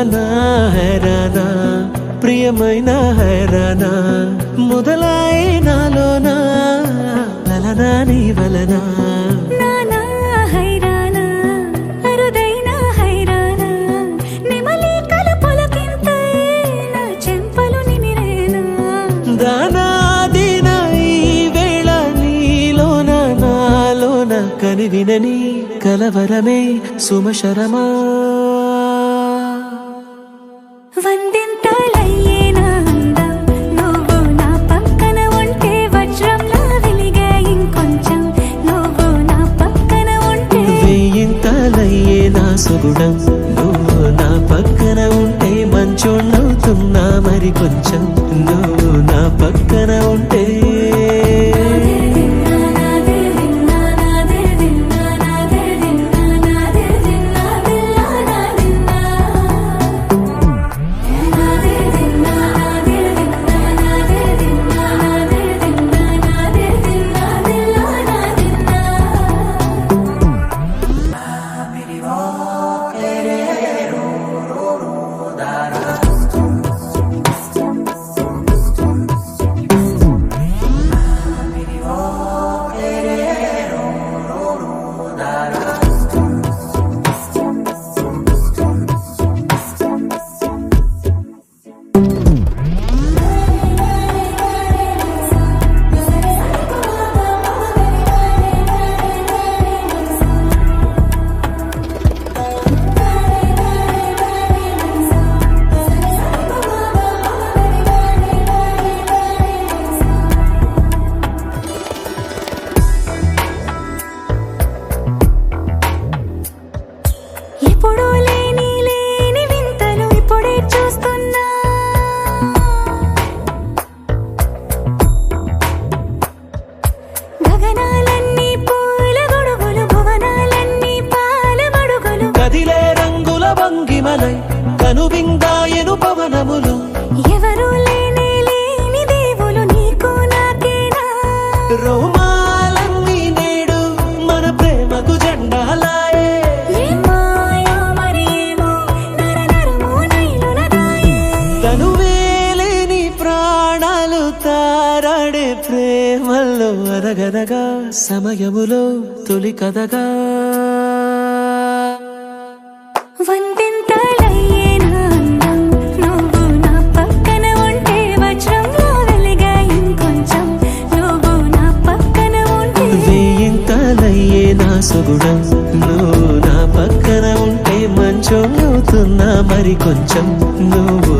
నా హైరానా ప్రియమైన హైరానా మొదలాయి నాలోనా లలనా నీ వలనా నానా హైరానా అరుదైన హైరానా నిమలి కలపులకింతై నా చెంపలు నిమిరేనా దానాదిన ఈ వేళ నీలోన నాలోన కనివినని కలవరమే సుమశరమా వందింతలయ్యేనా అందం నువ్వు నా పక్కన ఉంటే వజ్రంలా వెలిగే ఇంకొంచెం నువ్వు నా పక్కన ఉంటే వెయ్యింతలయ్యే నా సుగుణం నువ్వు నా పక్కన ఉంటే మంచోణ్ణవుతున్నా మరి కొంచెం నువ్వు నా పక్కన ఉంటే ఎప్పుడూ లేని వింతలు ఇప్పుడే చూస్తున్నా గగనాలన్నీ పూల గొడుగులు భువనాలన్నీ పాల మడుగులు కదిలే రంగుల భంగిమలై కనువిందాయను పవనములు ఎవరూ లేని దేవులు నీకు నాకేనా రోమాలన్నీ నేడు మన ప్రేమకు జెండాలాయే ఏమాయో మరి ఏమో నరనరమో నైలున దాయే తనువేలేని ప్రాణాలు తారాడే ప్రేమల్లో అరగరగా సమయములో తొలి కథగా వందింతలయ్యేనా అందం నువ్వు నా పక్కన ఉంటే వజ్రంలా వెలిగే ఇంకొంచెం నువ్వు నా పక్కన ఉంటే వెయ్యింతలయ్యే నా సుగుణం నువ్వు నా పక్కన ఉంటే మంచోణ్ణవుతున్నా మరి కొంచెం నువ్వు